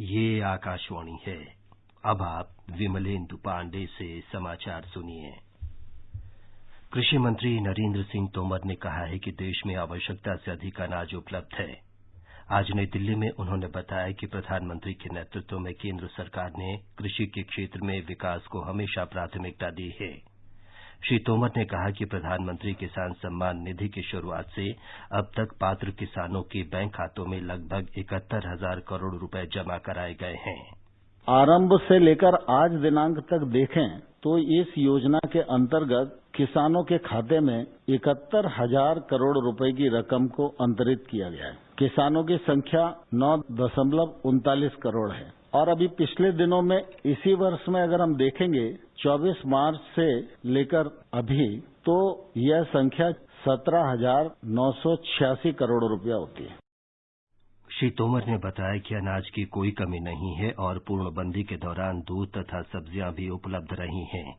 ये आकाशवाणी है। अब आप विमलेंदु पांडे से समाचार सुनिए। कृषि मंत्री नरेंद्र सिंह तोमर ने कहा है कि देश में आवश्यकता से अधिक अनाज उपलब्ध है। आज नई दिल्ली में उन्होंने बताया कि प्रधानमंत्री के नेतृत्व में केंद्र सरकार ने कृषि के क्षेत्र में विकास को हमेशा प्राथमिकता दी है। श्री तोमर ने कहा कि प्रधानमंत्री किसान सम्मान निधि की शुरूआत से अब तक पात्र किसानों के बैंक खातों में लगभग 71,000 करोड़ रुपए जमा कराए गए हैं। आरंभ से लेकर आज दिनांक तक देखें तो इस योजना के अंतर्गत किसानों के खाते में 71,000 करोड़ रुपए की रकम को अंतरित किया गया है। किसानों की संख्या 9.39 करोड़ है और अभी पिछले दिनों में इसी वर्ष में अगर हम देखेंगे 24 मार्च से लेकर अभी तो यह संख्या 17,986 करोड़ रुपया होती है। श्री तोमर ने बताया कि अनाज की कोई कमी नहीं है और पूर्णबंदी के दौरान दूध तथा सब्जियां भी उपलब्ध रही हैं।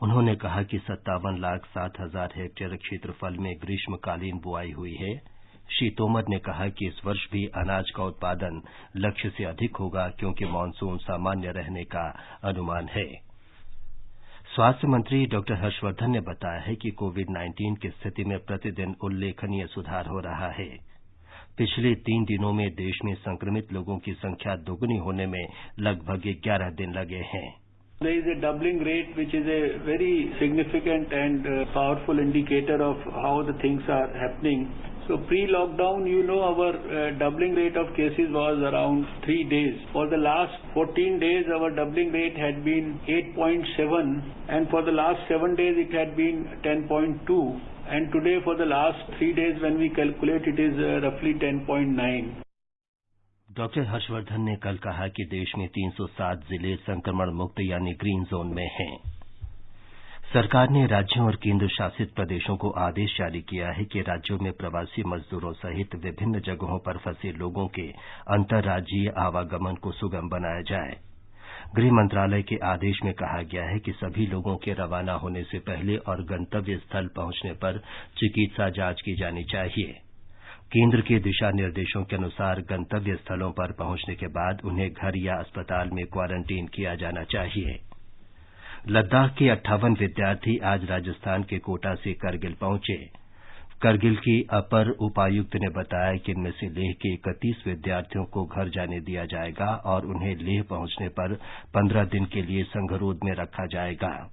उन्होंने कहा कि 57,07,000 हेक्टेयर क्षेत्रफल में ग्रीष्मकालीन बुआई हुई है। श्री तोमर ने कहा कि इस वर्ष भी अनाज का उत्पादन लक्ष्य से अधिक होगा क्योंकि मानसून सामान्य रहने का अनुमान है। स्वास्थ्य मंत्री डॉक्टर हर्षवर्धन ने बताया है कि कोविड-19 की स्थिति में प्रतिदिन उल्लेखनीय सुधार हो रहा है। पिछले 3 दिनों में देश में संक्रमित लोगों की संख्या दोगुनी होने में लगभग 11 दिन लगे हैं। There is a doubling rate which is a very significant and powerful indicator of how the things are happening. So pre-lockdown, our doubling rate of cases was around 3 days. For the last 14 days, our doubling rate had been 8.7 and for the last 7 days it had been 10.2. And today for the last 3 days when we calculate it is roughly 10.9. Doctor Harshvardhan ने कल कहा कि देश में 307 जिले संक्रमण मुक्त यानी ग्रीन जोन में हैं। सरकार ने राज्यों और केंद्र शासित प्रदेशों को आदेश जारी किया है कि राज्यों में प्रवासी मजदूरों सहित विभिन्न जगहों पर फंसे लोगों के अंतर्राज्यीय आवागमन को सुगम बनाया जाए। गृह मंत्रालय के आदेश में कहा गया है कि सभी लोगों के रवाना होने से पहले और गंतव्य स्थल पहुंचने पर चिकित्सा जांच की जानी चाहिए। केंद्र के दिशा निर्देशों के अनुसार गंतव्य स्थलों पर पहुंचने के बाद उन्हें घर या अस्पताल में क्वारंटीन किया जाना चाहिए। लद्दाख के 58 विद्यार्थी आज राजस्थान के कोटा से करगिल पहुंचे। करगिल की अपर उपायुक्त ने बताया कि इनमें से लेह के 31 विद्यार्थियों को घर जाने दिया जाएगा और उन्हें लेह पहुंचने पर 15 दिन के लिए संगरोध में रखा जाएगा।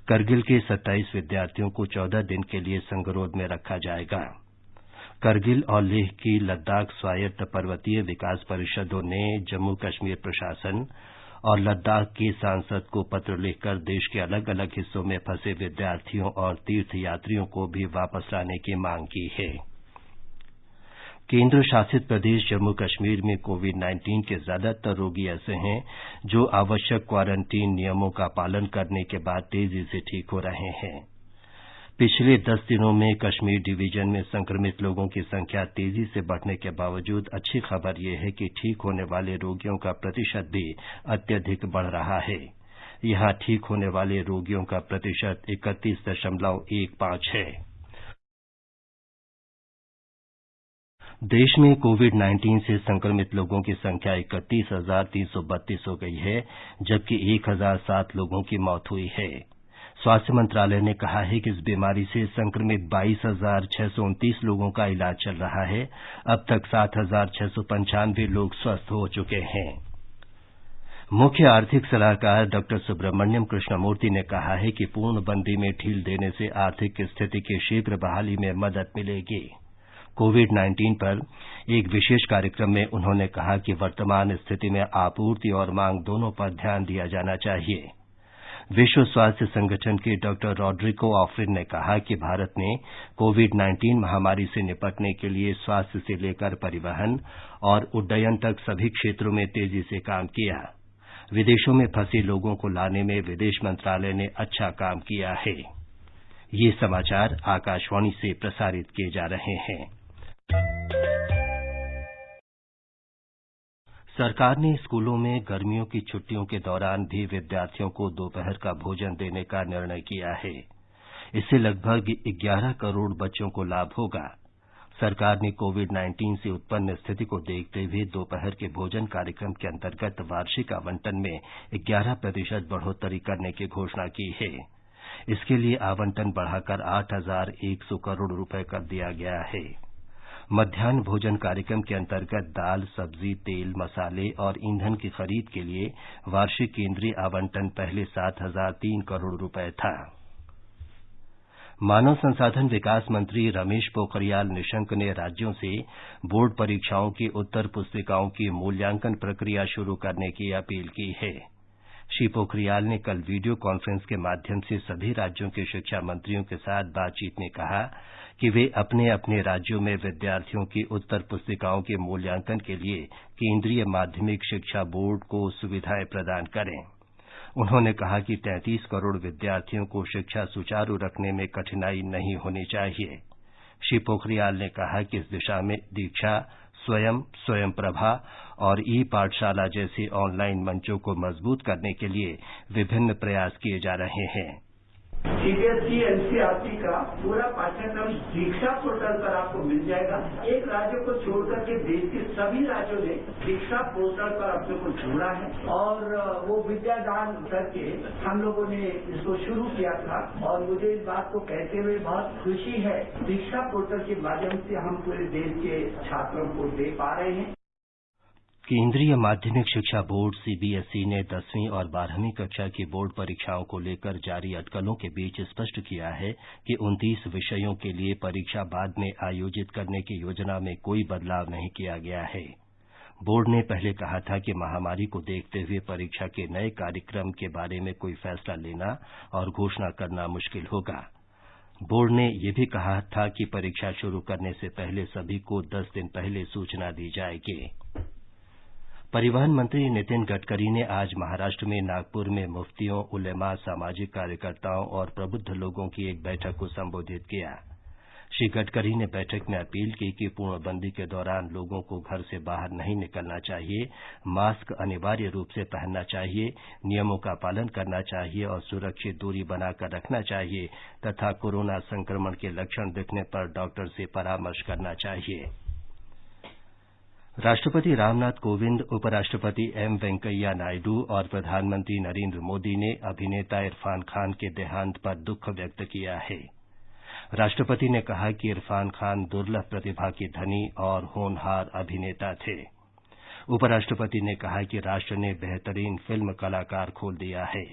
करगिल के 27 विद्यार्थियों को 14 दिन के लिए संगरोध में रखा जाएगा। करगिल और लेह की लद्दाख स्वायत्त पर्वतीय विकास परिषदों ने जम्मू कश्मीर प्रशासन और लद्दाख के सांसद को पत्र लिखकर देश के अलग अलग हिस्सों में फंसे विद्यार्थियों और तीर्थयात्रियों को भी वापस लाने की मांग की है। केंद्र शासित प्रदेश जम्मू कश्मीर में कोविड-19 के ज्यादातर रोगी ऐसे हैं जो आवश्यक क्वारंटीन नियमों का पालन करने के बाद तेजी से ठीक हो रहे हैं। पिछले 10 दिनों में कश्मीर डिवीजन में संक्रमित लोगों की संख्या तेजी से बढ़ने के बावजूद अच्छी खबर यह है कि ठीक होने वाले रोगियों का प्रतिशत भी अत्यधिक बढ़ रहा है। यहां ठीक होने वाले रोगियों का प्रतिशत 31.15 है। देश में कोविड-19 से संक्रमित लोगों की संख्या 31,332 हो गई है, जबकि 1,007 लोगों की मौत हुई है। स्वास्थ्य मंत्रालय ने कहा है कि इस बीमारी से संक्रमित 22,629 लोगों का इलाज चल रहा है। अब तक 7,695 लोग स्वस्थ हो चुके हैं। मुख्य आर्थिक सलाहकार डॉक्टर सुब्रमण्यम कृष्णमूर्ति ने कहा है कि पूर्णबंदी में ढील देने से आर्थिक स्थिति की शीघ्र बहाली में मदद मिलेगी। कोविड-19 पर एक विशेष कार्यक्रम में उन्होंने कहा कि वर्तमान स्थिति में आपूर्ति और मांग दोनों पर ध्यान दिया जाना चाहिए। विश्व स्वास्थ्य संगठन के डॉक्टर रॉड्रिको ऑफ्रिन ने कहा कि भारत ने कोविड-19 महामारी से निपटने के लिए स्वास्थ्य से लेकर परिवहन और उड्डयन तक सभी क्षेत्रों में तेजी से काम किया। विदेशों में फंसे लोगों को लाने में विदेश मंत्रालय ने अच्छा काम किया है। ये समाचार आकाशवाणी से प्रसारित किए जा रहे हैं। सरकार ने स्कूलों में गर्मियों की छुट्टियों के दौरान भी विद्यार्थियों को दोपहर का भोजन देने का निर्णय किया है। इससे लगभग 11 करोड़ बच्चों को लाभ होगा। सरकार ने कोविड-19 से उत्पन्न स्थिति को देखते हुए दोपहर के भोजन कार्यक्रम के अंतर्गत वार्षिक आवंटन में 11% बढ़ोतरी करने की घोषणा की है। इसके लिए आवंटन बढ़ाकर 8,100 करोड़ रुपए कर दिया गया है। मध्याह्न भोजन कार्यक्रम के अंतर्गत दाल, सब्जी, तेल, मसाले और ईंधन की खरीद के लिए वार्षिक केंद्रीय आवंटन पहले 7,003 करोड़ रुपए था। मानव संसाधन विकास मंत्री रमेश पोखरियाल निशंक ने राज्यों से बोर्ड परीक्षाओं की उत्तर पुस्तिकाओं की मूल्यांकन प्रक्रिया शुरू करने की अपील की है। श्री पोखरियाल ने कल वीडियो कॉन्फ्रेंस के माध्यम से सभी राज्यों के शिक्षा मंत्रियों के साथ बातचीत में कहा कि वे अपने अपने राज्यों में विद्यार्थियों की उत्तर पुस्तिकाओं के मूल्यांकन के लिए केंद्रीय माध्यमिक शिक्षा बोर्ड को सुविधाएं प्रदान करें। उन्होंने कहा कि 33 करोड़ विद्यार्थियों को शिक्षा सुचारू रखने में कठिनाई नहीं होनी चाहिए। श्री पोखरियाल ने कहा कि इस दिशा में दीक्षा, स्वयं प्रभा और ई पाठशाला जैसे ऑनलाइन मंचों को मजबूत करने के लिए विभिन्न प्रयास किए जा रहे हैं। सीबीएसई एनसीईआरटी का पूरा पाठ्यक्रम दीक्षा पोर्टल पर आपको मिल जाएगा। एक राज्य को छोड़कर के देश के सभी राज्यों ने दीक्षा पोर्टल पर अपने को जोड़ा है और वो विद्यादान करके हम लोगों ने इसको शुरू किया था और मुझे इस बात को कहते हुए बहुत खुशी है। दीक्षा पोर्टल के माध्यम से हम पूरे देश के छात्रों को दे पा रहे हैं। केंद्रीय माध्यमिक शिक्षा बोर्ड सीबीएसई ने 10वीं और 12वीं कक्षा की बोर्ड परीक्षाओं को लेकर जारी अटकलों के बीच स्पष्ट किया है कि 29 विषयों के लिए परीक्षा बाद में आयोजित करने की योजना में कोई बदलाव नहीं किया गया है। बोर्ड ने पहले कहा था कि महामारी को देखते हुए परीक्षा के नए कार्यक्रम के बारे में कोई फैसला लेना और घोषणा करना मुश्किल होगा। बोर्ड ने यह भी कहा था कि परीक्षा शुरू करने से पहले सभी को 10 दिन पहले सूचना दी जाएगी। परिवहन मंत्री नितिन गडकरी ने आज महाराष्ट्र में नागपुर में मुफ्तियों, उलेमा, सामाजिक कार्यकर्ताओं और प्रबुद्ध लोगों की एक बैठक को संबोधित किया। श्री गडकरी ने बैठक में अपील की कि पूर्णबंदी के दौरान लोगों को घर से बाहर नहीं निकलना चाहिए, मास्क अनिवार्य रूप से पहनना चाहिए, नियमों का पालन करना चाहिए और सुरक्षित दूरी बनाकर रखना चाहिए तथा कोरोना संक्रमण के लक्षण दिखने पर डॉक्टर से परामर्श करना चाहिए। राष्ट्रपति रामनाथ कोविंद, उपराष्ट्रपति एम वेंकैया नायडू और प्रधानमंत्री नरेंद्र मोदी ने अभिनेता इरफान खान के देहांत पर दुख व्यक्त किया है। राष्ट्रपति ने कहा कि इरफान खान दुर्लभ प्रतिभा के धनी और होनहार अभिनेता थे। उपराष्ट्रपति ने कहा कि राष्ट्र ने बेहतरीन फिल्म कलाकार खोल दिया है।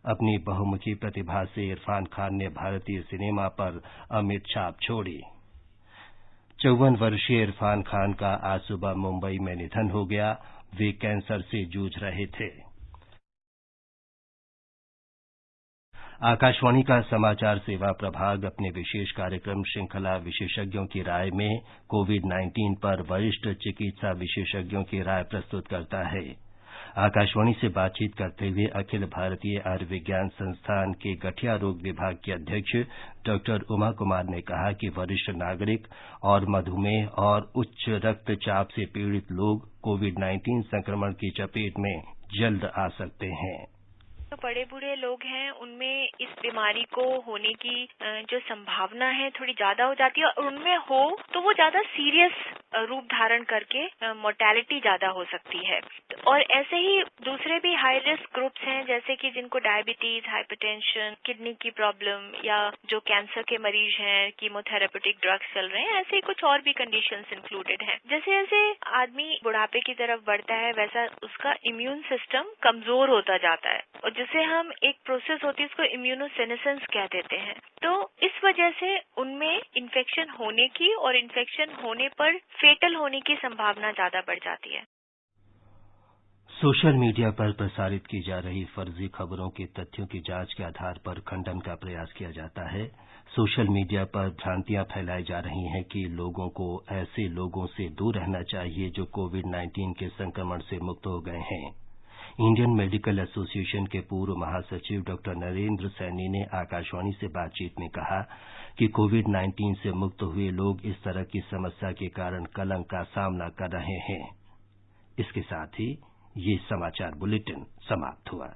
अपनी बहुमुखी प्रतिभा से इरफान खान ने भारतीय सिनेमा पर अमिट छाप छोड़ी। 54 वर्षीय इरफान खान का आज सुबह मुंबई में निधन हो गया। वे कैंसर से जूझ रहे थे। आकाशवाणी का समाचार सेवा प्रभाग अपने विशेष कार्यक्रम श्रृंखला विशेषज्ञों की राय में कोविड-19 पर वरिष्ठ चिकित्सा विशेषज्ञों की राय प्रस्तुत करता है। आकाशवाणी से बातचीत करते हुए अखिल भारतीय आयुर्विज्ञान संस्थान के गठिया रोग विभाग के अध्यक्ष डॉ उमा कुमार ने कहा कि वरिष्ठ नागरिक और मधुमेह और उच्च रक्तचाप से पीड़ित लोग कोविड-19 संक्रमण की चपेट में जल्द आ सकते हैं। जो बड़े बूढ़े लोग हैं उनमें इस बीमारी को होने की जो संभावना है थोड़ी ज्यादा हो जाती है और उनमें हो तो वो ज्यादा सीरियस रूप धारण करके मोर्टेलिटी ज्यादा हो सकती है। और ऐसे ही दूसरे भी हाई रिस्क ग्रुप्स हैं जैसे कि जिनको डायबिटीज, हाइपरटेंशन, किडनी की प्रॉब्लम या जो कैंसर के मरीज हैं, कीमोथेरेपेटिक ड्रग्स चल रहे हैं, ऐसे ही कुछ और भी कंडीशंस इंक्लूडेड हैं। जैसे जैसे आदमी बुढ़ापे की तरफ बढ़ता है वैसा उसका इम्यून सिस्टम कमजोर होता जाता है और जिसे हम एक प्रोसेस होती है उसको इम्यूनोसेनेसेंस कह देते हैं। तो इस वजह से उनमें इन्फेक्शन होने की और इन्फेक्शन होने पर फेटल होने की संभावना ज्यादा बढ़ जाती है। सोशल मीडिया पर प्रसारित की जा रही फर्जी खबरों के तथ्यों की जांच के आधार पर खंडन का प्रयास किया जाता है। सोशल मीडिया पर भ्रांतियां फैलाई जा रही हैं कि लोगों को ऐसे लोगों से दूर रहना चाहिए जो कोविड-19 के संक्रमण से मुक्त हो गए हैं। इंडियन मेडिकल एसोसिएशन के पूर्व महासचिव डॉ नरेंद्र सैनी ने आकाशवाणी से बातचीत में कहा कि कोविड-19 से मुक्त हुए लोग इस तरह की समस्या के कारण कलंक का सामना कर रहे हैं। इसके साथ ही ये समाचार बुलेटिन समाप्त हुआ।